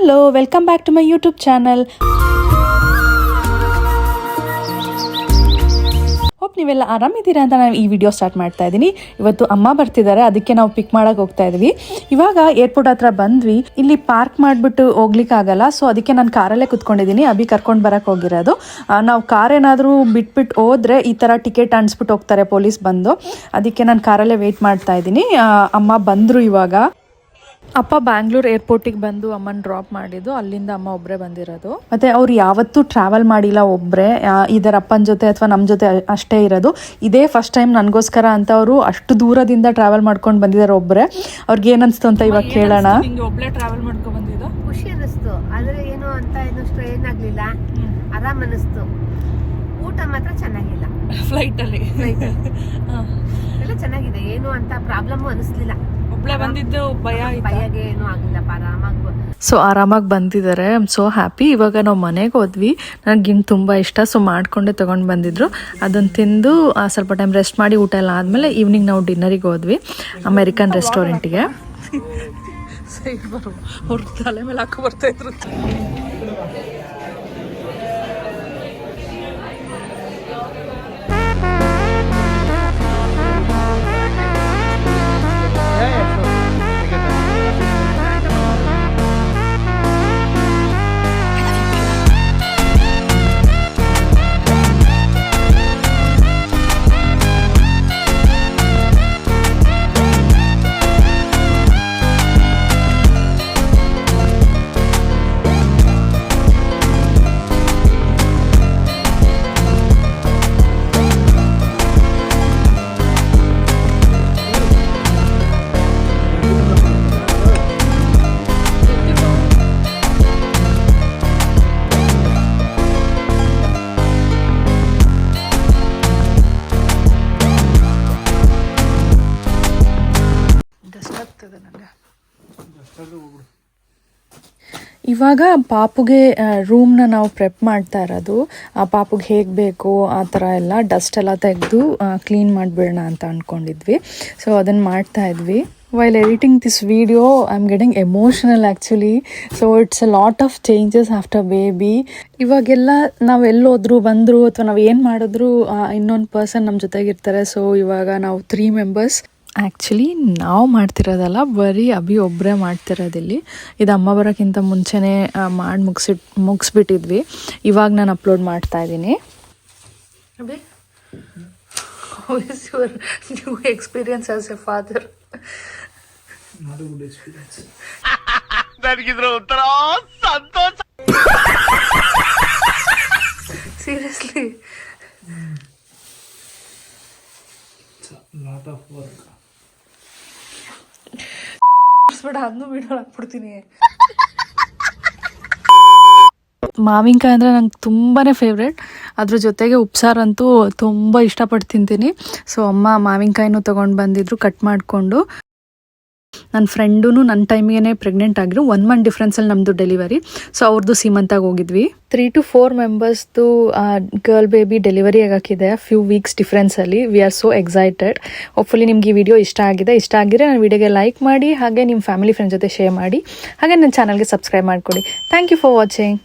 Hello, welcome back to my YouTube channel. Hope ನೀವೆಲ್ಲ ಆರಾಮಿದ್ದೀರಾ ಅಂತ ನಾನು ಈ ವಿಡಿಯೋ ಸ್ಟಾರ್ಟ್ ಮಾಡ್ತಾ ಇದ್ದೀನಿ. ಇವತ್ತು ಅಮ್ಮ ಬರ್ತಿದ್ದಾರೆ, ಅದಕ್ಕೆ ನಾವು ಪಿಕ್ ಮಾಡಕ್ಕೆ ಹೋಗ್ತಾ ಇದ್ವಿ. ಇವಾಗ ಏರ್ಪೋರ್ಟ್ ಹತ್ರ ಬಂದ್ವಿ. ಇಲ್ಲಿ ಪಾರ್ಕ್ ಮಾಡಿಬಿಟ್ಟು ಹೋಗ್ಲಿಕ್ಕೆ ಆಗಲ್ಲ, ಸೊ ಅದಕ್ಕೆ ನಾನು ಕಾರಲ್ಲೇ ಕುತ್ಕೊಂಡಿದ್ದೀನಿ. ಅಭಿ ಕರ್ಕೊಂಡು ಬರಕ್ಕೆ ಹೋಗಿರೋದು. ನಾವು ಕಾರ್ ಏನಾದರೂ ಬಿಟ್ಬಿಟ್ಟು ಹೋದ್ರೆ ಈ ಥರ ಟಿಕೆಟ್ ಅನ್ಸ್ಬಿಟ್ಟು ಹೋಗ್ತಾರೆ ಪೊಲೀಸ್ ಬಂದು. ಅದಕ್ಕೆ ನಾನು ಕಾರಲ್ಲೇ ವೆಯ್ಟ್ ಮಾಡ್ತಾ ಇದ್ದೀನಿ. ಅಮ್ಮ ಬಂದರು ಇವಾಗ. ಅಪ್ಪ ಬ್ಯಾಂಗ್ಳೂರ್ ಏರ್ಪೋರ್ಟಿಗೆ ಬಂದು ಅಮ್ಮನ ಡ್ರಾಪ್ ಮಾಡಿದ್ದು, ಅಲ್ಲಿಂದ ಅಮ್ಮ ಒಬ್ಬರೇ ಬಂದಿರೋದು. ಮತ್ತು ಅವ್ರು ಯಾವತ್ತೂ ಟ್ರಾವೆಲ್ ಮಾಡಿಲ್ಲ ಒಬ್ಬರೇ, ಇದರ ಅಪ್ಪನ ಜೊತೆ ಅಥವಾ ನಮ್ಮ ಜೊತೆ ಅಷ್ಟೇ ಇರೋದು. ಇದೇ ಫಸ್ಟ್ ಟೈಮ್ ನನಗೋಸ್ಕರ ಅಂತ ಅವರು ಅಷ್ಟು ದೂರದಿಂದ ಟ್ರಾವೆಲ್ ಮಾಡ್ಕೊಂಡು ಬಂದಿದ್ದಾರೆ ಒಬ್ಬರೇ. ಅವ್ರಿಗೆ ಏನನ್ನಿಸ್ತು ಅಂತ ಇವಾಗ ಕೇಳೋಣ. ಒಬ್ಬರೇ ಟ್ರಾವೆಲ್ ಮಾಡ್ಕೊಂಡು ಬಂದಿದ್ದು ಖುಷಿ ಅನ್ನಿಸ್ತು, ಆದರೆ ಏನು ಅಂತ ಏನು ಸ್ಟ್ರೈನ್ ಆಗಲಿಲ್ಲ, ಆರಾಮ್ ಅನ್ನಿಸ್ತು. ಊಟ ಮಾತ್ರ ಚೆನ್ನಾಗಿಲ್ಲ ಫ್ಲೈಟಲ್ಲಿ ಎಲ್ಲ ಚೆನ್ನಾಗಿದೆ, ಏನು ಅಂತ ಪ್ರಾಬ್ಲಮ್ಮು ಅನ್ನಿಸ್ಲಿಲ್ಲ. ಬಂದಿದ್ದು ಭಯಗೆ ಏನೂ ಆಗಿಲ್ಲ, ಆರಾಮಾಗಿ ಬಂದಿದ್ದಾರೆ. I am so happy. ಇವಾಗ ನಾವು ಮನೆಗೆ ಹೋದ್ವಿ. ನನಗಿನ್ನು ತುಂಬ ಇಷ್ಟ, ಸೊ ಮಾಡ್ಕೊಂಡೆ ತೊಗೊಂಡು ಬಂದಿದ್ರು. ಅದನ್ನು ತಿಂದು ಸ್ವಲ್ಪ ಟೈಮ್ ರೆಸ್ಟ್ ಮಾಡಿ ಊಟ ಎಲ್ಲ ಆದಮೇಲೆ ಈವ್ನಿಂಗ್ ನಾವು ಡಿನ್ನರಿಗೆ ಹೋದ್ವಿ ಅಮೆರಿಕನ್ ರೆಸ್ಟೋರೆಂಟಿಗೆ. ಅವ್ರ ತಲೆ ಮೇಲೆ ಹಾಕೋ ಬರ್ತಾ ಇದ್ರು. ಇವಾಗ ಪಾಪುಗೆ ರೂಮ್ನ ನಾವು ಪ್ರೆಪ್ ಮಾಡ್ತಾ ಇರೋದು. ಆ ಪಾಪುಗೆ ಹೇಗೆ ಬೇಕು ಆ ಥರ ಎಲ್ಲ ಡಸ್ಟ್ ಎಲ್ಲ ತೆಗೆದು ಕ್ಲೀನ್ ಮಾಡಿಬಿಡೋಣ ಅಂತ ಅಂದ್ಕೊಂಡಿದ್ವಿ. ಸೊ ಅದನ್ನು ಮಾಡ್ತಾ ಇದ್ವಿ. While editing this video I am getting emotional actually. So it's a lot of changes after baby. ಇವಾಗೆಲ್ಲ ನಾವು ಎಲ್ಲೋದ್ರು ಬಂದರು ಅಥವಾ ನಾವು ಏನು ಮಾಡಿದ್ರು ಇನ್ನೊಂದು ಪರ್ಸನ್ ನಮ್ಮ ಜೊತೆಗಿರ್ತಾರೆ. ಸೊ ಇವಾಗ ನಾವು 3 ಮೆಂಬರ್ಸ್. ಆ್ಯಕ್ಚುಲಿ ನಾವು ಮಾಡ್ತಿರೋದಲ್ಲ, ಬರೀ ಅಭಿ ಒಬ್ಬರೇ ಮಾಡ್ತಿರೋದಿಲ್ಲಿ. ಇದು ಅಮ್ಮ ಬರೋಕ್ಕಿಂತ ಮುಂಚೆನೇ ಮಾಡಿ ಮುಗಿಸ್ಬಿಟ್ಟಿದ್ವಿ. ಇವಾಗ ನಾನು ಅಪ್ಲೋಡ್ ಮಾಡ್ತಾ ಇದ್ದೀನಿ. Abhi, how is your new experience as a father? Not a good experience. ನನಗಿದ್ರ ಒಂಥರ ಸಂತೋಷ. Seriously lot of work. ಅದನ್ನು ವಿಡಿಯೋ ಹಾಕ್ಬಿಡ್ತೀನಿ. ಮಾವಿನಕಾಯಿ ಅಂದರೆ ನಂಗೆ ತುಂಬಾ ಫೇವ್ರೇಟ್. ಅದ್ರ ಜೊತೆಗೆ ಉಪ್ಸಾರಂತೂ ತುಂಬ ಇಷ್ಟಪಟ್ಟು ತಿಂತೀನಿ. ಸೊ ಅಮ್ಮ ಮಾವಿನಕಾಯಿನೂ ತೊಗೊಂಡು ಬಂದಿದ್ರು ಕಟ್ ಮಾಡಿಕೊಂಡು. ನನ್ನ ಫ್ರೆಂಡೂ ನನ್ನ ಟೈಮಿಗೆ ಪ್ರೆಗ್ನೆಂಟ್ ಆಗಿರು. 1 ಮಂತ್ ಡಿಫ್ರೆನ್ಸಲ್ಲಿ ನಮ್ಮದು ಡೆಲಿವರಿ. ಸೊ ಅವ್ರದ್ದು ಸೀಮಂತಾಗಿ ಹೋಗಿದ್ವಿ. 3 to 4 ಮೆಂಬರ್ಸ್ದು ಗರ್ಲ್ ಬೇಬಿ ಡೆಲಿವರಿ ಆಗೋಕ್ಕಿದೆ ಫ್ಯೂ ವೀಕ್ಸ್ ಡಿಫ್ರೆನ್ಸಲ್ಲಿ. We are so excited. Hopefully ನಿಮ್ಗೆ ಈ ವಿಡಿಯೋ ಇಷ್ಟ ಆಗಿದ್ರೆ ನನ್ನ ವಿಡಿಯೋಗೆ ಲೈಕ್ ಮಾಡಿ, ಹಾಗೆ ನಿಮ್ಮ ಫ್ಯಾಮಿಲಿ ಫ್ರೆಂಡ್ಸ್ ಜೊತೆ ಶೇರ್ ಮಾಡಿ, ಹಾಗೆ ನನ್ನ ಚಾನಲ್ಗೆ ಸಬ್ಸ್ಕ್ರೈಬ್ ಮಾಡಿಕೊಡಿ. Thank you for watching.